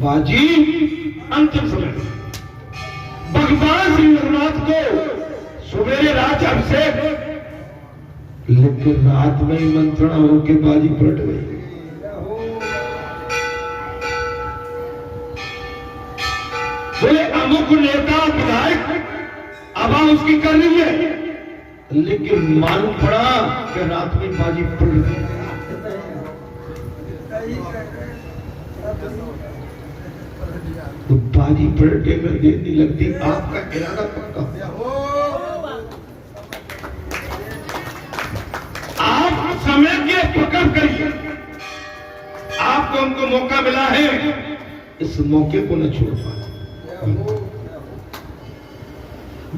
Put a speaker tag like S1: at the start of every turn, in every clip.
S1: बाजी अंतिम समय भगवान श्री रघुनाथ को सवेरे रात अभिषेक, लेकिन रात में ही मंत्रणा होकर बाजी पलट गई। बोले अमुक नेता विधायक अब उसकी कर रही है, लेकिन मालूम पड़ा कि रात में बाजी पलट गई। तो बाजी पलटे में देर नहीं लगती, आपका इरादा पक्का। आप समय के पकड़ करिए, आपको हमको मौका मिला है, इस मौके को न छोड़ पाए।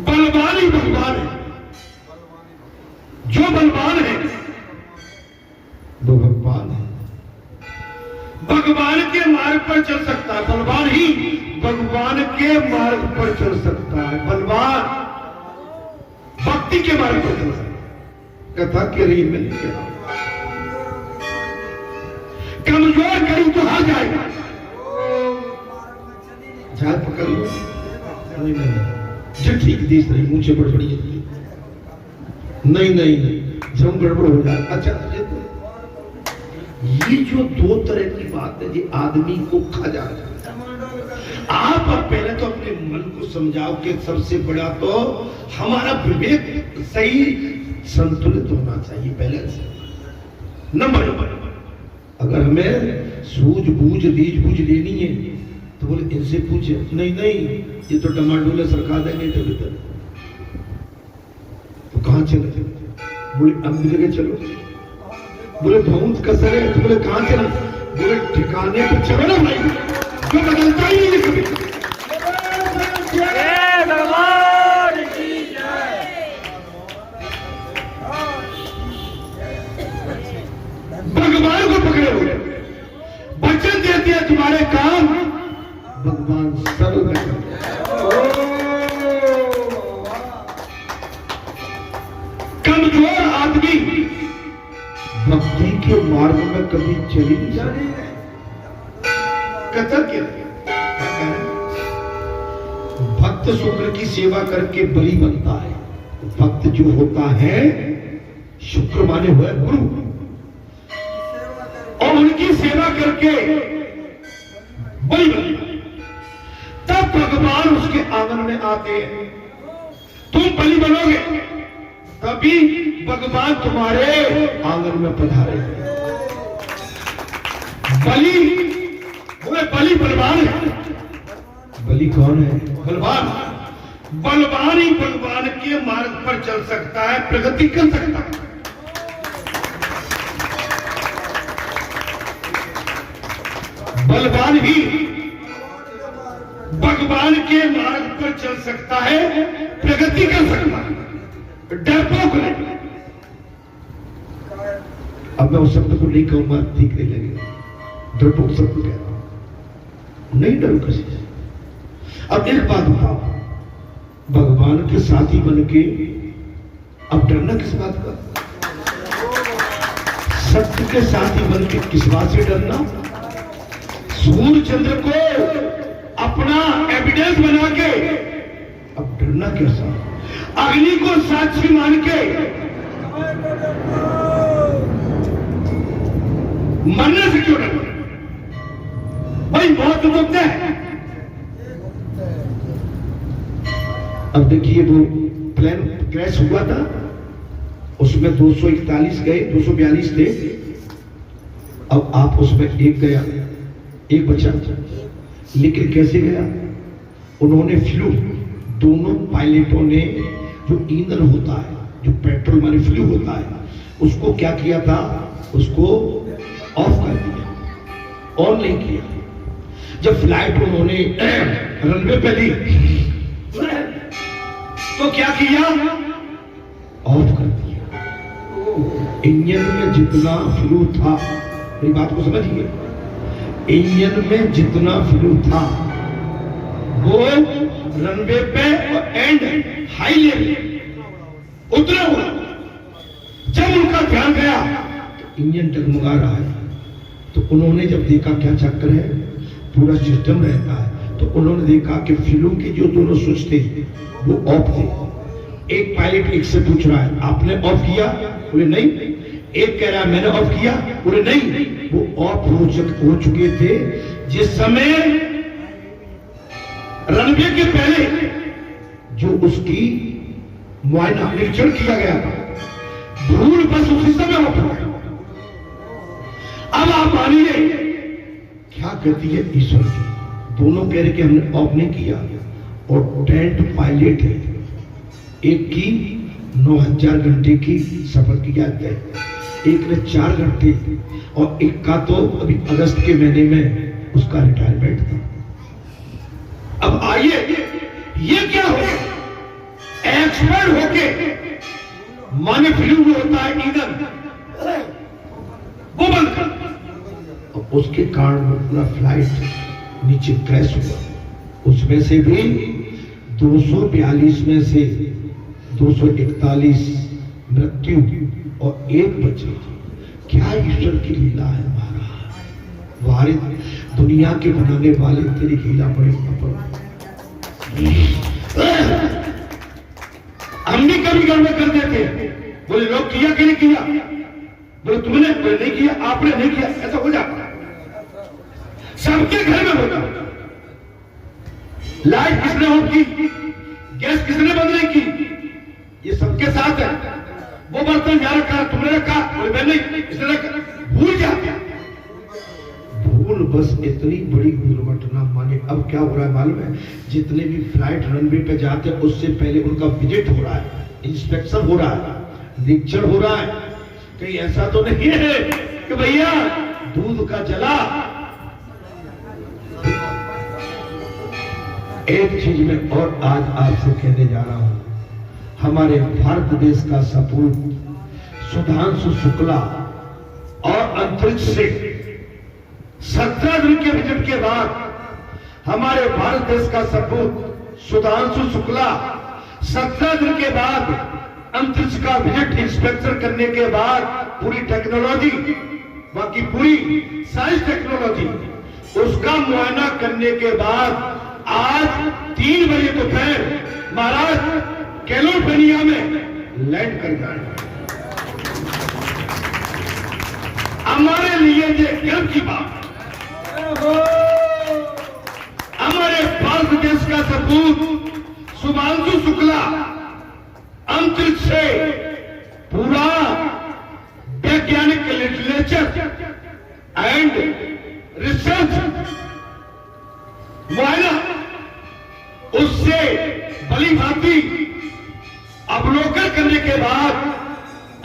S1: बलवान ही भगवान है, जो बलवान है वो भगवान है। भगवान के मार्ग पर चल सकता है, बलवान ही भगवान के मार्ग पर चल सकता है। बलवान भक्ति के मार्ग पर चल सकता है। कथा के रही में नहीं कहा, कमजोर करूं तो हार जाएगा, झाल पकड़ लो नहीं जो ठीक दिख रही मुझे बड़बड़ी नहीं नहीं नहीं जम गड़बड़ हो जाए। अच्छा ये जो दो तरह की बात है जी आदमी को खा जाता है। आप पहले तो अपने मन को समझाओ कि सबसे बड़ा तो हमारा विवेक सही संतुलित होना चाहिए पहले से। नंबर अगर हमें सूझबूझ रीझबूझ लेनी है तो बोले इनसे पूछे, नहीं नहीं ये तो टमाटो सरकार देंगे तो कहां चले? बोले अम्बी जगह चलो। बोले बहुत कसर है तो बोले कहां चला? बोले ठिकाने पर चलो ना भाई, जो बदलता ही नहीं कभी। भगवान को पकड़े हुए वचन देते हैं तुम्हारे काम भगवान सरल में। कमजोर आदमी भक्ति के मार्ग में कभी चली नहीं जाती। कथन क्या भक्त शुक्र की सेवा करके बलि बनता है। भक्त जो होता है शुक्र माने हुए गुरु, और उनकी सेवा करके बलि बनता है, तब भगवान उसके आंगन में आते हैं। तुम बलि बनोगे तभी भगवान तुम्हारे आंगन में पधारे। बलि बोले बलि बलवान है। बलि कौन है? बलवान। बलवान ही भगवान के मार्ग पर चल सकता है, प्रगति कर सकता है। बलवान ही भगवान के मार्ग पर चल सकता है, प्रगति कर सकता है, डरपोक नहीं। अब मैं उस शब्द को नहीं कहूंगा, ठीक नहीं लगेगा, डरपोक शब्द कह रहा हूं, नहीं डरो किसी से। अब एक बात बताओ, भगवान के साथी बन के अब डरना किस बात का? सत्य के साथी बन के किस बात से डरना? सूर्य चंद्र को अपना एविडेंस बना के अब डरना कैसा? अग्नि को साक्षी मान के मरने से क्यों डरना? भाई बहुत दुख है। अब देखिए वो प्लेन क्रैश हुआ था, उसमें 241 गए, 242 थे। अब आप उसमें एक गया, एक बचा, लेकिन कैसे गया? उन्होंने फ्लू, दोनों पायलटों ने जो ईंधन होता है, जो पेट्रोल माने फ्लू होता है, उसको क्या किया था? उसको ऑफ कर दिया, ऑन नहीं किया। जब फ्लाइट उन्होंने रनवे पे ली तो क्या किया? ऑफ कर दिया। इंजन में जितना फ्लू था, मेरी बात को समझिए, इंजन में जितना फ्लू था वो रनवे पे और एंड हाई लेवल उतना हुआ। जब उनका ध्यान गया तो इंजन डगमगा रहा है, तो उन्होंने जब देखा क्या चक्कर है, पूरा सिस्टम रहता है। तो उन्होंने देखा कि फिल्म के जो दोनों स्विच थे वो ऑफ थे। एक पायलट एक से पूछ रहा है आपने ऑफ किया? बोले नहीं। एक कह रहा है मैंने ऑफ किया? बोले नहीं। वो ऑफ हो चुके थे जिस समय रनवे के पहले जो उसकी मुआयना निरीक्षण किया गया था, भूल बस उसी समय ऑफ हो गई। अब आप मानिए क्या कहती है ईश्वर की। दोनों कह रहे कि हमने ऑफ नहीं किया और टेंट पायलट है, एक की 9000 घंटे की सफर किया तय, एक ने 4 घंटे और एक का तो अभी अगस्त के महीने में उसका रिटायरमेंट था। अब आइए ये क्या हो, एक्सपर्ट होके माने फिल्म में होता है ईंधन वो बंद कर, उसके कारण वो पूरा फ्लाइट नीचे क्रैश हुआ। उसमें से भी 242 में से 241 मृत्यु और 1 बचे। क्या ईश्वर की लीला है महाराज। वारिद दुनिया के बनाने वाले तेरी लीला बड़ी हम भी कभी गड़बड़ कर देते। बोले लोग किया कि नहीं किया? बोले तुमने? बोले नहीं किया। आपने नहीं किया। ऐसा हो जाता सबके घर में होता। लाइट किसने ऑफ की? गैस किसने बंद नहीं की? ये सबके साथ है। वो बर्तन यहाँ रखा, तुमने रखा? बोले मैं नहीं, इसने रखा। भूल जाते। भूल बस इतनी बड़ी दुर्घटना माने। अब क्या हो रहा है मालूम है? जितने भी फ्लाइट रनवे पे जाते हैं उससे पहले उनका विजिट हो रहा है, इंस्पेक्शन हो रहा है, निरीक्षण हो रहा है। कहीं ऐसा तो नहीं है कि भैया दूध का जला। एक चीज में और आज आपसे कहने जा रहा हूं, हमारे भारत देश का सपूत सुधांशु शुक्ला और अंतरिक्ष से 17 दिन के विजिट के बाद हमारे भारत देश का सपूत सुधांशु शुक्ला 17 दिन के बाद अंतरिक्ष का विजिट इंस्पेक्शन करने के बाद पूरी टेक्नोलॉजी, बाकी पूरी साइंस टेक्नोलॉजी, उसका मुआयना करने के बाद आज 3 बजे दोपहर महाराज कैलिफोर्निया में लैंड कर जाएगा। हमारे लिए ये गर्व की बात। हमारे भारत देश का सपूत सुधांशु शुक्ला अंतरिक्ष से पूरा वैज्ञानिक लिटरेचर एंड रिसर्च मुआयना उससे भली भांति अवलोकन करने के बाद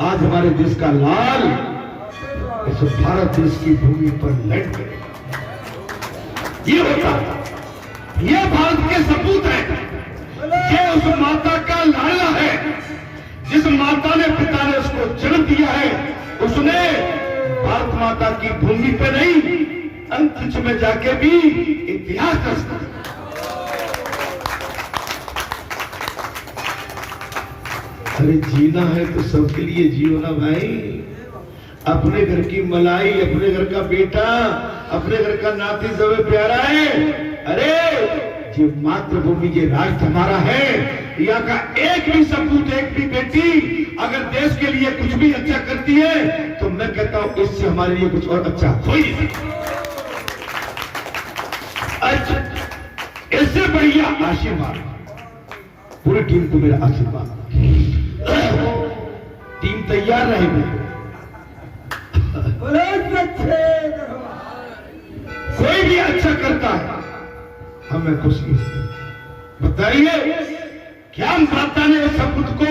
S1: आज हमारे देश का लाल इस भारत देश की भूमि पर लैंड करे। ये होता, ये भारत के सपूत है। ये उस माता का लाडला है जिस माता ने, पिता ने उसको जन्म दिया है। उसने भारत माता की भूमि पे नहीं अंतरिक्ष में जाके भी इतिहास रचना। अरे जीना है तो सबके लिए जियो ना भाई। अपने घर की मलाई, अपने घर का बेटा, अपने घर का नाती सब प्यारा है। अरे जो मातृभूमि ये राष्ट्र हमारा है, यहाँ का एक भी सपूत, एक भी बेटी अगर देश के लिए कुछ भी अच्छा करती है तो मैं कहता हूं इससे हमारे लिए कुछ और अच्छा हो ही नहीं सकता। अच्छा, इससे बढ़िया आशीर्वाद पूरी टीम को मेरा आशीर्वाद। टीम तैयार रहेगी। कोई भी अच्छा करता है हमें खुशी है। बताइए क्या माता ने उस सपूत को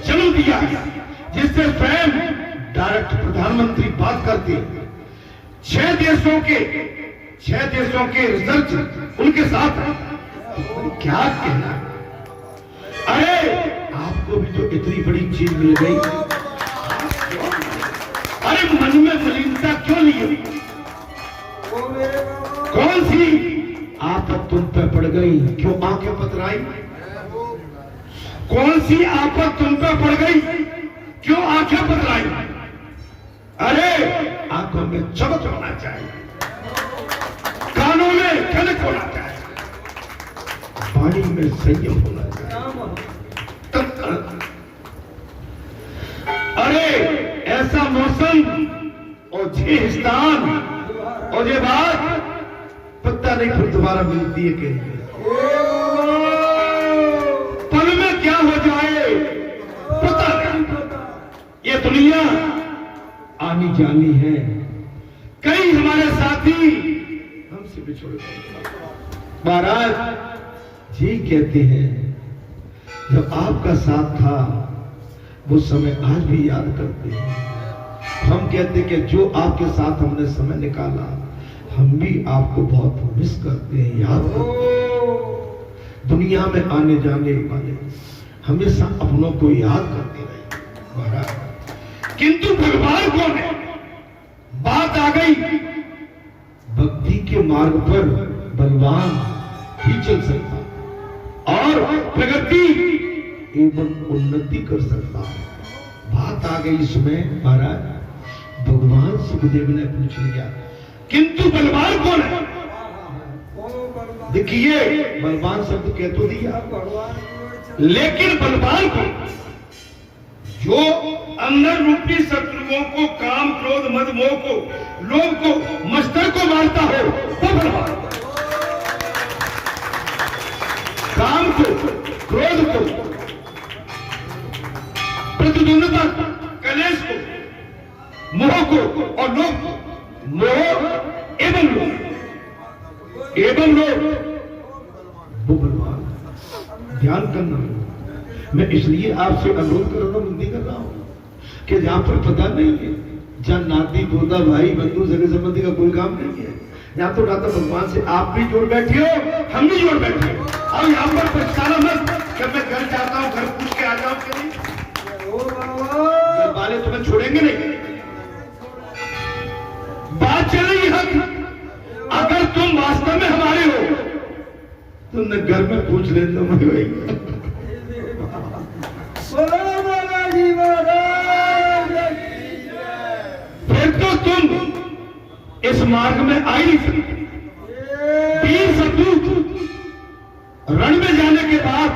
S1: जन्म दिया जिससे स्वयं डायरेक्ट प्रधानमंत्री बात करते हैं। 6 देशों के रिसर्च उनके साथ क्या कहना। अरे आपको भी तो इतनी बड़ी चीज मिल गई। अरे मन में मलिनता क्यों नहीं? कौन सी आफत तुम पे पड़ गई? क्यों आंखें पतराई? कौन सी आफत तुम पे पड़ गई? क्यों आंखें पतराई? अरे आंखों में चमक होना चाहिए, कानों में ठनक होना चाहिए, वाणी में संयम होना चाहिए। तब अरे ऐसा मौसम और ये स्थान और ये बात पता नहीं फिर दोबारा मिलती है कि पल में क्या हो जाए पता नहीं। ये दुनिया आनी जानी है, कई हमारे साथी हमसे बिछड़ गए। महाराज जी कहते हैं जब आपका साथ था वो समय आज भी याद करते हैं। हम कहते कि जो आपके साथ हमने समय निकाला हम भी आपको बहुत मिस करते हैं, याद करते हैं। दुनिया में आने जाने वाले हमेशा अपनों को याद करते रहे महाराज। किंतु भगवान कौन है? बात आ गई भक्ति के मार्ग पर बलवान ही चल सकता और प्रगति एवं उन्नति कर सकता है। बात आ गई इसमें महाराज भगवान सुखदेव ने पूछ लिया किंतु बलवान कौन है? देखिए बलवान शब्द कह तो दिया लेकिन बलवान कौन? जो अंदर रूपी शत्रुओं को काम क्रोध मद मोह को लोभ को मस्तर को मारता हो वो बलवान। काम को क्रोध को प्रतिद्वंदता कलेश को मोह को और लोभ को मोह एवं लोभ वो बलवान। ध्यान करना मैं इसलिए आपसे अनुरोध कर रहा हूं, विनती कर रहा हूं कि जहां पर पता नहीं है, जहां नाती पोता भाई बंधु सगे संबंधी का कोई काम नहीं है, यहाँ तो नाता भगवान से आप भी जोड़ बैठे हो हम भी जोड़ बैठे हो। और यहाँ पर पछताना मत कि मैं घर जाता हूँ घर पूछ के आ जाऊं कि नहीं, घर वाले तुम्हें छोड़ेंगे नहीं। बात चल रही है अगर तुम वास्तव में हमारे हो तो न घर में पूछ लेना मैं भाई। फिर तो तुम इस मार्ग में आ ही नहीं सकते। वीर सपूत रण में जाने के बाद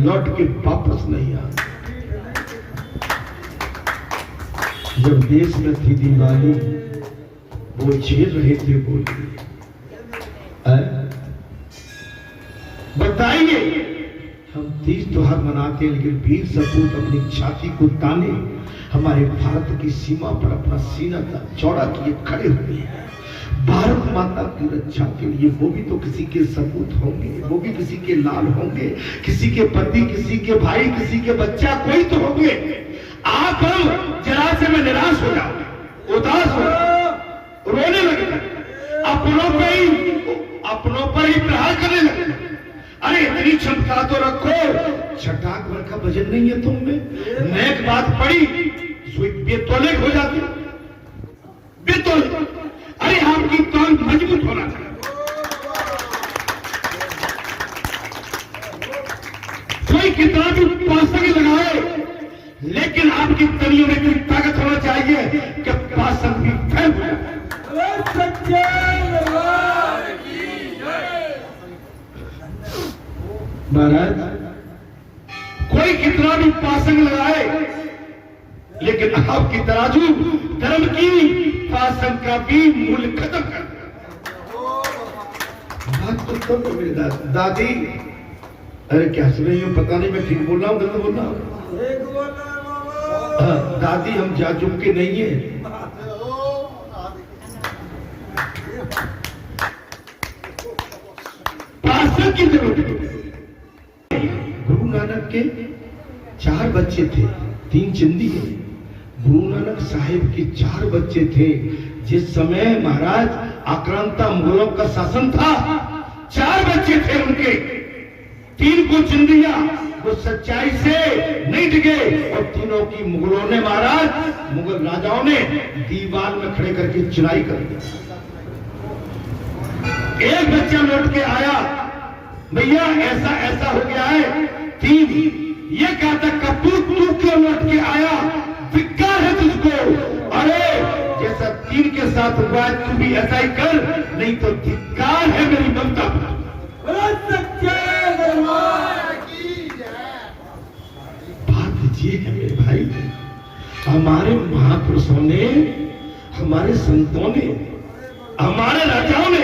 S1: लौट के वापस नहीं आ। जब देश में थी दिवाली वो झेल रहे थे बोलिए बताइए हम तीज त्योहार मनाते हैं लेकिन वीर सपूत अपनी छाती को ताने हमारे भारत की सीमा पर अपना सीना चौड़ा किए खड़े हुए हैं भारत माता की रक्षा के लिए। वो भी तो किसी के सपूत होंगे, वो भी किसी के लाल होंगे, किसी के पति, किसी के भाई, किसी के बच्चा, कोई तो होंगे। आप जरा से में निराश हो जाओ, उदास हो जाओ, रोने लगे, अपनों पर ही प्रहार करने लगे। अरे इतनी क्षमता तो रखो, छटाक भर का वजन नहीं है तुम में। नेक बात पड़ी बेतौले हो जाती, बेतौले। अरे आपकी कान मजबूत होना चाहिए। कोई कितना भी पासंग लगाए लेकिन आपकी तलियों में इतनी ताकत होना चाहिए कि पासंग भी फैल जाए। महाराज कोई कितना भी पासंग लगाए लेकिन आपकी तराजू धर्म की पासंग का भी मूल्य खत्म कर दिया। बात तो मेरी दादी, अरे क्या सुन रही हूँ पता नहीं मैं ठीक बोल रहा हूँ गलत बोल रहा हूँ? दादी हम जा चुके नहीं है। पासंग की जरूरत। गुरु नानक के 4 बच्चे थे, 3 चिंदी है। गुरु नानक साहिब के 4 बच्चे थे। जिस समय महाराज आक्रांता मुगलों का शासन था 4 बच्चे थे उनके, 3 को चिंदिया, वो सच्चाई से नहीं टिके और तीनों की मुगलों ने महाराज मुगल राजाओं ने दीवार में खड़े करके चुनाई कर दिया। एक बच्चा लौट के आया, भैया ऐसा ऐसा हो गया है। 3 ये कहा था कपूर तू क्यों लौट के आया, धिक्कार है तुझको। अरे जैसा तीन के साथ हुआ है, तू भी ऐसा ही कर, नहीं तो धिक्कार है मेरी ममता पर। बात ये है मेरे भाई, हमारे महापुरुषों ने, हमारे संतों ने, हमारे राजाओं ने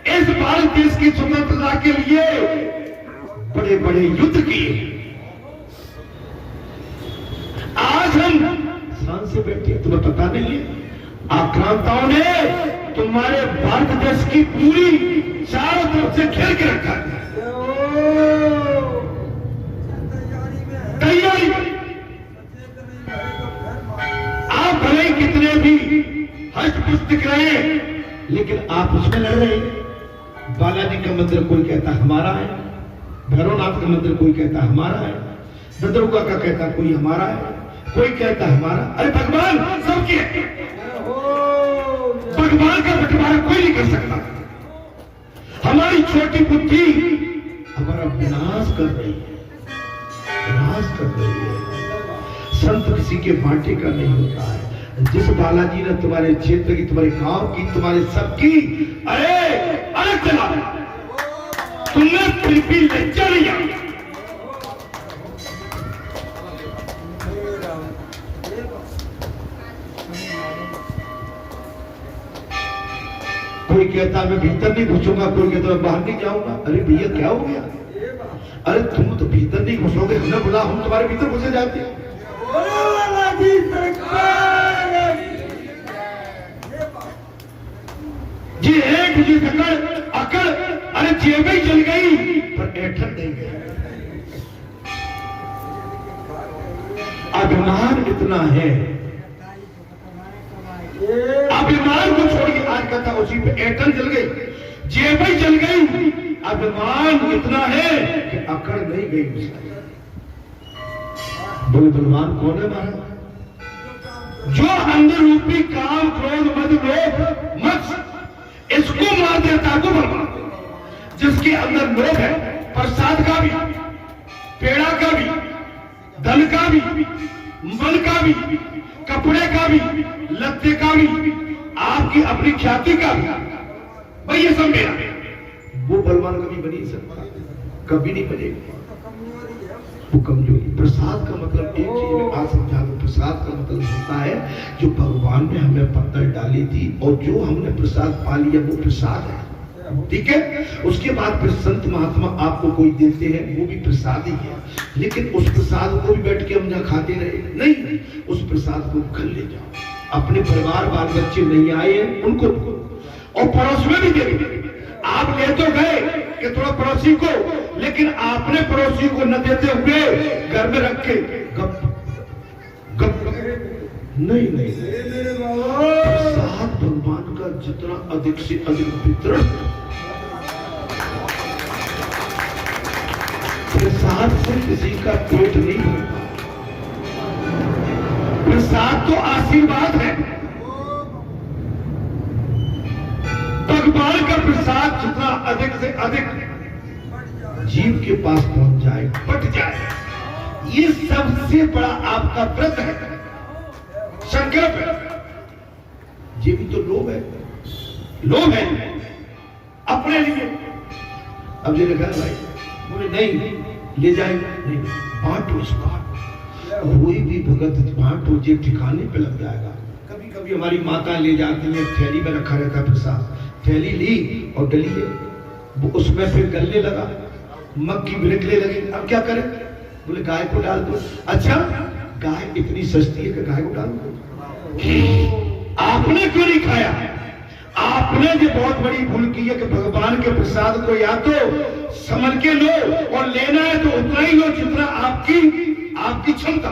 S1: इस भारत देश की स्वतंत्रता के लिए बड़े बड़े युद्ध किए। आज हम शान से बैठे, तुम्हें पता नहीं है, आक्रांताओं ने तुम्हारे भारत देश की पूरी चारों तरफ से घेर के रखा है। तैयारी, आप भले ही कितने भी हष्ट पुष्ट दिख रहे हैं, लेकिन आप उसमें लड़ रहे हैं। बालाजी का मंदिर कोई कहता हमारा है, भैरवनाथ का मंदिर कोई कहता हमारा है, बदरुगा का कहता कोई हमारा है, कोई कहता हमारा। अरे भगवान सबके, भगवान का बंटवारा कोई नहीं कर सकता। हमारी छोटी बुद्धि हमारा विनाश कर रही है, विनाश कर रही है। संत किसी के बांटे का नहीं होता है। जिस बालाजी ने तुम्हारे क्षेत्र की, तुम्हारे गांव की, तुम्हारे सबकी अरे अलग चला, तुमने फिर भी लज्जा नहीं आई। कोई कहता मैं भीतर नहीं घुसूंगा, कोई कहता मैं बाहर नहीं जाऊंगा। अरे भैया क्या हो गया? अरे तुम तो भीतर नहीं घुसोगे, हमने बोला हम तुम्हारे भीतर घुसे जाते हैं। जी एक जी अकड़, अरे जेबें जल गई पर ऐठन नहीं गई। अभिमान इतना है, अभिमान को छोड़िए, आज कथा उसी पे ऐठन जल गई, जेबें जल गई। अभिमान इतना है कि अकड़ नहीं गई। बोले बलवान कौन है महाराज? जो अंदर रूपी काम, क्रोध, मद, लोभ, मत्स्य, इसको मार देता वो बलवान। जिसके अंदर लोभ है, प्रसाद का भी, पेड़ा का भी, धन का भी, मन का भी, कपड़े का भी, लत्ते का भी, आपकी अपनी ख्याति का भी, भाई ये सब मेरा, वो बलवान कभी बन नहीं सकता, कभी नहीं बनेगा। वो कमजोरी। प्रसाद का मतलब एक चीज में आज समझा दो, प्रसाद का मतलब होता है जो भगवान ने हमें पत्थर डाली थी और जो हमने प्रसाद पा लिया वो प्रसाद है, ठीक है। उसके बाद फिर संत महात्मा आपको कोई देते हैं, वो भी प्रसाद ही है। लेकिन उस प्रसाद को भी बैठ के हम ना खाते रहे, नहीं, उस प्रसाद को घर ले जाओ। अपने परिवार, बाल बच्चे नहीं आए हैं उनको, और पड़ोस में भी दे। आप ले तो गए कि थोड़ा पड़ोसी को, लेकिन आपने पड़ोसी को न देते हुए घर में रख के गप गप, नहीं नहीं, प्रसाद भगवान का जितना अधिक से अधिक वितरण, प्रसाद से किसी का पेट नहीं भरता। प्रसाद तो आशीर्वाद है। भगवान का प्रसाद जितना अधिक से अधिक जीव के पास पहुंच जाए, बट जाए, ये सबसे बड़ा आपका व्रत है, संकल्प है। ये भी तो लोभ है, लोभ है अपने लिए। अब ये लिखा भाई, बोले नहीं ले जाएगा, नहीं बांटो इसको, कोई भी भगत बांटो, जे ठिकाने पे लग जाएगा। कभी कभी हमारी माता ले जाती है, थैली में रखा रहता प्रसाद, थैली ली और डली है, वो उसमें फिर गलने लगा, मक्खी बिरकने लगी। अब क्या करें? बोले गाय को डाल दो। अच्छा, गाय इतनी सस्ती है कि गाय को डाल दो? आपने क्यों नहीं खाया? आपने जो बहुत बड़ी भूल की है कि भगवान के प्रसाद को या तो समझ के लो, और लेना है तो उतना ही लो जितना आपकी क्षमता।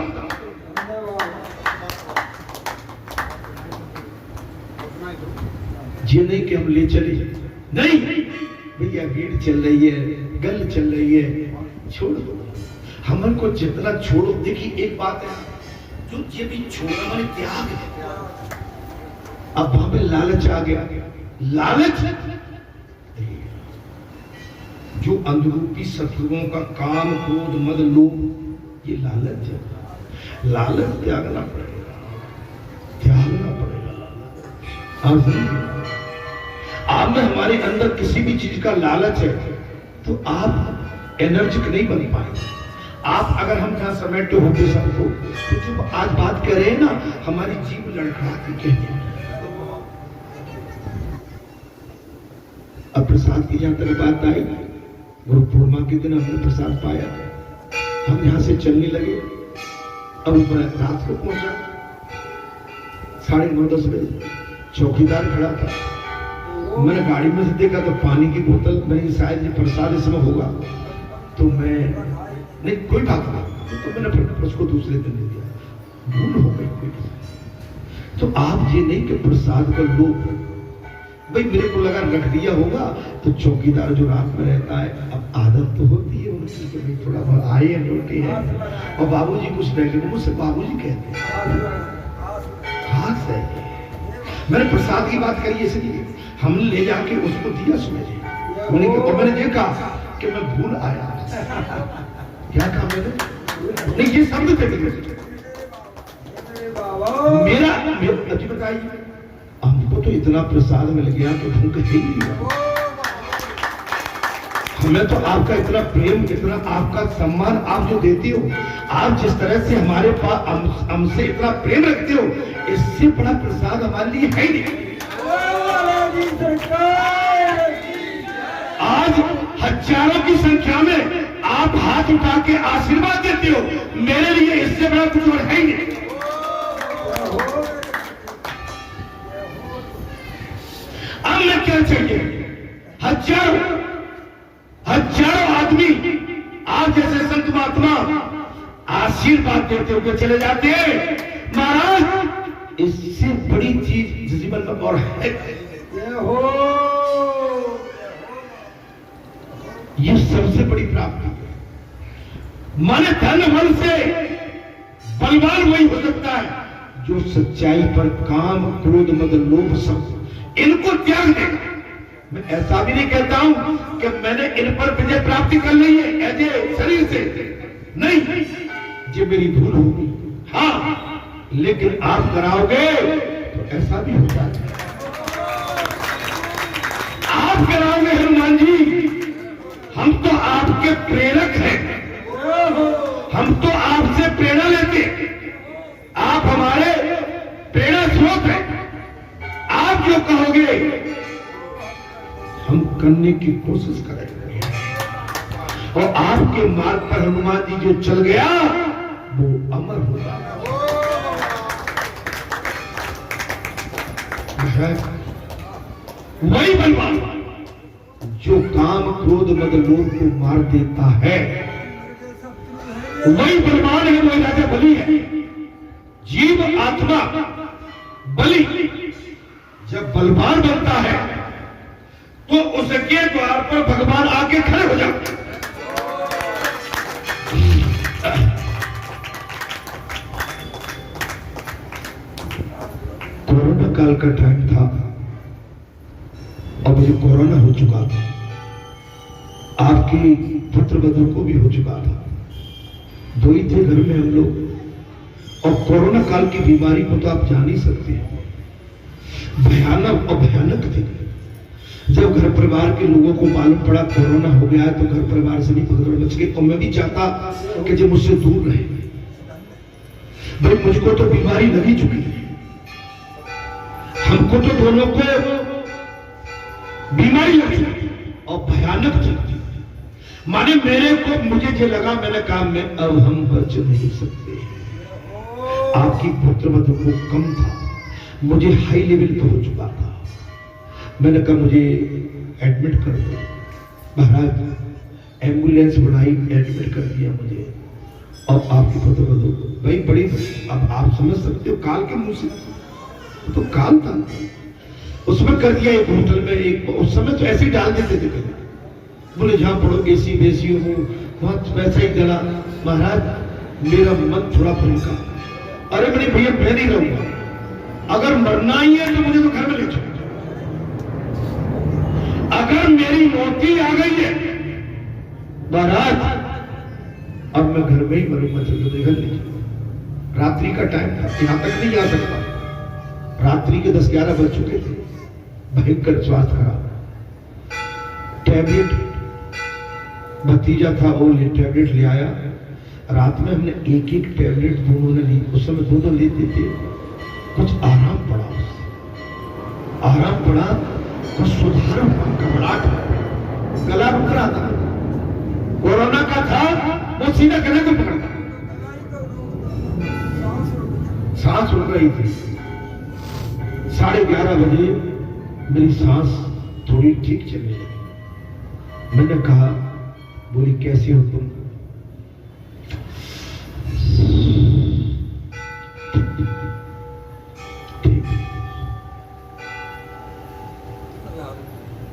S1: ये नहीं कि हम ले चले, नहीं भैया, भीड़ चल रही है, गल चल रही है, छोड़ दो। हमन को जितना छोड़ो। देखिए एक बात है, जो ये भी छोड़ना माने त्याग है। अब वहां पे लालच आ गया, लालच जो अंधरूपी शत्रुओं का काम, क्रोध, मद, लोभ, ये लालच है। लालच त्यागना पड़ेगा, त्यागना पड़ेगा लालच। आप समझिए, आप में हमारे अंदर किसी भी चीज का लालच है तो आप एनर्जिक नहीं बन पाएंगे। आप अगर हम जहां समेटे होते सबको, तो जो आज बात कर रहे हैं ना, हमारी जीव लड़खड़ाती है। अब प्रसाद की जहां तक बात आई, गुरु पूर्णिमा के दिन हमने प्रसाद पाया, हम यहां से चलने लगे। अब मैं रात को पहुंचा 9:30-10 बजे, चौकीदार खड़ा था। मैंने गाड़ी में से देखा तो पानी की बोतल, मैंने शायद ये प्रसाद इसमें होगा, तो मैं नहीं, कोई बात नहीं, तो मैंने उसको दूसरे दिन दे दिया, भूल हो गई। तो आप ये नहीं कि प्रसाद का लोभ, भाई मेरे को लगा रख दिया होगा, तो चौकीदार जो रात में रहता है, अब आदत तो होती है उनकी कि भाई थोड़ा बहुत आए हैं, रोटी है, और बाबूजी कुछ नहीं लेते, मुझसे बाबूजी कहते हैं। खास है, मैंने प्रसाद की बात करी इसलिए, हमने ले जाके उसको दिया सुबह, मैंने देखा कि मैं भूल आया। क्या कहा मैंने? नहीं, ये शब्द थे मेरा अजी बताइए, हमको तो इतना प्रसाद मिल गया कि भूख ही नहीं हुआ। हमें तो आपका इतना प्रेम, इतना आपका सम्मान आप जो देते हो, आप जिस तरह से हमारे पास हमसे इतना प्रेम रखते हो, इससे बड़ा प्रसाद हमारे लिए है ही नहीं। आज हजारों की संख्या में आप हाथ उठा के आशीर्वाद देते हो, मेरे लिए इससे बड़ा कुछ और है ही नहीं। अब मैं क्या चाहिए? हजारों आदमी आप जैसे संत महात्मा आशीर्वाद देते हुए चले जाते हैं। महाराज, इससे बड़ी चीज जीवन में और है? ये सबसे बड़ी प्राप्ति है। माने धन बल से बलवान वही हो सकता है जो सच्चाई पर काम, क्रोध, मद, लोभ, सब इनको त्याग देगा। मैं ऐसा भी नहीं कहता हूं कि मैंने इन पर विजय प्राप्ति कर ली है ऐसे शरीर से, नहीं, ये मेरी भूल होगी। हाँ, लेकिन आप कराओगे तो ऐसा भी होता है। आप कराओगे हनुमान जी, हम तो आपके प्रेरक हैं, हम तो आपसे प्रेरणा लेते, आप हमारे प्रेरणा स्रोत हैं। आप जो कहोगे हम करने की कोशिश करेंगे, और आपके मार्ग पर हनुमान जी जो चल गया वो अमर होगा। वही बलवान जो काम, क्रोध, मद, लोभ को मार देता है, वही बलवान है, वही राजा बलि है। जीव आत्मा बलि जब बलवान बनता है तो उसके द्वार पर भगवान आके खड़े हो जाते हैं। कोरोना काल का टाइम था और मुझे कोरोना हो चुका था, आपके पुत्र बधू को भी हो चुका था, दो ही थे घर में हम लोग। और कोरोना काल की बीमारी को तो आप जान ही सकते हैं, भयानक और भयानक थी। जब घर परिवार के लोगों को मालूम पड़ा कोरोना हो गया है तो घर परिवार से भी भगदड़ मच गई, और मैं भी चाहता कि जो मुझसे दूर रहे। भाई मुझको तो बीमारी लगी चुकी है, हमको तो दोनों को बीमारी लगी और भयानक चलती। माने मेरे को, मुझे जो लगा, मैंने कहा मैं अब हम बच नहीं सकते। आपकी पुत्र मधु को कम था, मुझे हाई लेवल पर हो चुका था। मैंने कहा मुझे एडमिट कर दो। महाराज एम्बुलेंस बनाई, एडमिट कर दिया मुझे। और आपकी पुत्र मधु भाई बड़ी, अब आप समझ सकते हो काल के मुंह से, तो काल था, उसमें कर दिया एक होटल में। एक उस समय तो ऐसे ही डाल देते थे, बोले जहां पढ़ो एसी बेसी हो वहां वैसा ही गला। महाराज मेरा मन थोड़ा फूका, अरे मेरे भैया मैं नहीं रहूंगा, अगर मरना ही है तो मुझे तो घर में ले चलो, अगर मेरी मौत ही आ गई है महाराज अब मैं घर में ही मरूंगा, चलो देखा लीजिए। रात्रि का टाइम था, यहां तक नहीं आ सकता। रात्रि के 10-11 बज चुके थे, भयंकर स्वास्थ्य खराब। टैबलेट भतीजा था, वो टैबलेट ले आया। रात में हमने एक एक टैबलेट दोनों ने ली। उस समय दोनों लेते थे। कुछ आराम पड़ा, उससे आराम पड़ा, कुछ सुधार हुआ, घबराहट, गला रुक रहा था, कोरोना का था, वो सीधा गले को पकड़ा, सांस रुक रही थी। 11:30 बजे मेरी सांस थोड़ी ठीक चलने लगी। मैंने कहा, बोली कैसे हो तुम? ठीक।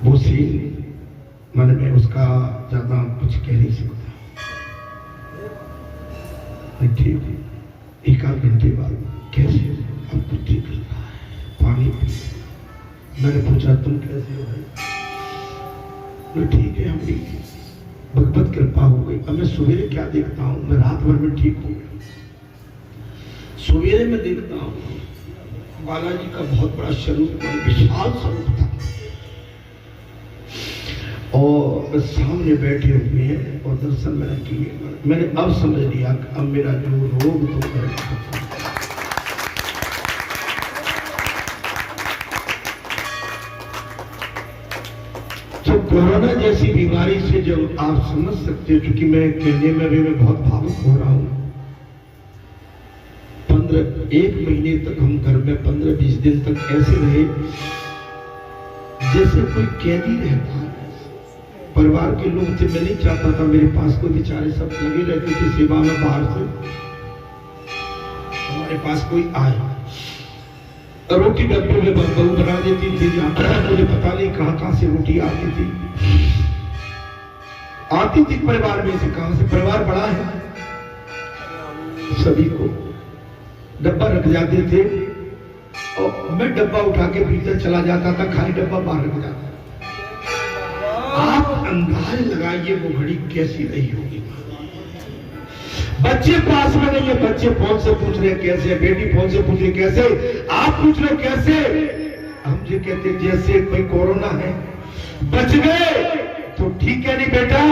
S1: वो सीन मैं उसका ज्यादा कुछ कह नहीं सकता। ठीक, एक आध घंटे बाद कैसे हो? अब तो ठीक लग रहा है, पानी पी। मैंने पूछा तुम कैसे हो भाई? ठीक है, हम भी भगवत कृपा हो गई। अब मैं सवेरे क्या देखता हूँ, मैं रात भर में ठीक हो गया। सवेरे में देखता हूँ बालाजी का बहुत बड़ा स्वरूप, विशाल स्वरूप था, और सामने बैठे हुए हैं और दर्शन मैंने किए। मैंने अब समझ लिया कि अब मेरा जो रोग तो है। तो कोरोना जैसी बीमारी से जब आप समझ सकते हो, क्योंकि मैं कहने में भी मैं बहुत भावुक हो रहा हूं। 1 महीने तक हम घर में 15-20 दिन तक ऐसे रहे जैसे कोई कैदी रहता है। परिवार के लोग थे, मैं नहीं चाहता था मेरे पास कोई, बेचारे सब लगे रहते थे सेवा में, बाहर से हमारे पास कोई आए। रोटी डब्बे में बहू बना देती थी, मुझे पता नहीं कहां से रोटी आती थी परिवार में से, कहां से। परिवार बड़ा है, सभी को डब्बा रख जाते थे और मैं डब्बा उठा के भीतर चला जाता था, खाली डब्बा बाहर रख जाता। आप अंदाज लगाइए वो घड़ी कैसी रही होगी। बच्चे पास में नहीं है, बच्चे फोन से पूछ रहे कैसे, बेटी फोन से पूछ रही कैसे, आप पूछ रहे कैसे। हम जो कहते जैसे कोई कोरोना है, बच गए तो ठीक है, नहीं बेटा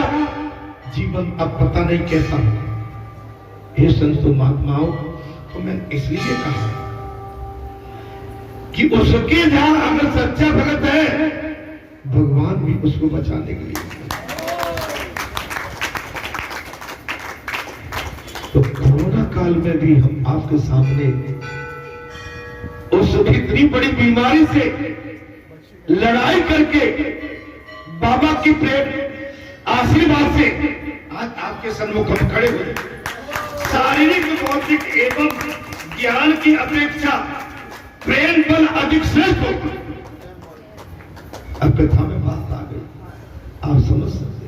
S1: जीवन अब पता नहीं कैसा हो। ये संतों महात्माओं, तो मैंने इसलिए कहा कि उसके जहां अगर सच्चा भगत है, भगवान भी उसको बचाने के लिए। तो कोरोना काल में भी हम आपके सामने उस इतनी बड़ी बीमारी से लड़ाई करके बाबा की प्रेम आशीर्वाद से आज आपके सन्मुख हम खड़े हुए। शारीरिक, भौतिक एवं ज्ञान की अपेक्षा प्रेम बल अधिक श्रेष्ठ होगा। अब कथा में बात आ गई, आप समझ सकते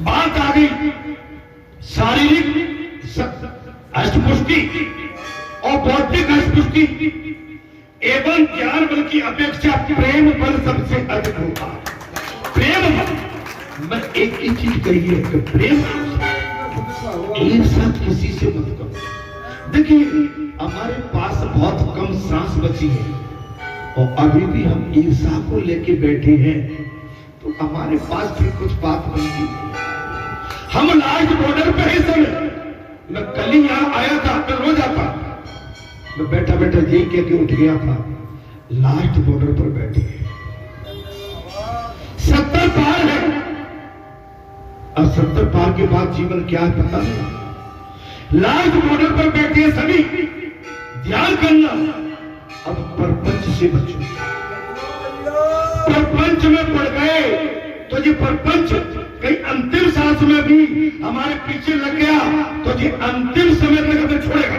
S1: बात आ गई। शारीरिक अष्टपुष्टि और बौद्धिक अष्टपुष्टि एवं ज्ञान बल की अपेक्षा प्रेम बल सबसे अधिक होगा। प्रेम बल, मैं एक ही चीज कहिए कि प्रेम एक साथ किसी से मत करो। देखिए हमारे पास बहुत कम सांस बची है और अभी भी हम ईर्षा को लेके बैठे हैं, तो हमारे पास भी कुछ बात बनती है। हम लास्ट बॉर्डर पे ही समय, मैं कल ही यहां आया था, मैं रोज आता, मैं बैठा बैठा यही कह के उठ गया था, लास्ट बॉर्डर पर बैठे हैं, 70 पार है। अब 70 पार के बाद जीवन क्या है पता नहीं। लास्ट बॉर्डर पर बैठे हैं सभी, ध्यान करना। अब परपंच से बचो, परपंच में पड़ गए तो ये परपंच कहीं अंतिम सांस में भी हमारे पीछे लग गया तो ये अंतिम समय तक हमें छोड़ेगा।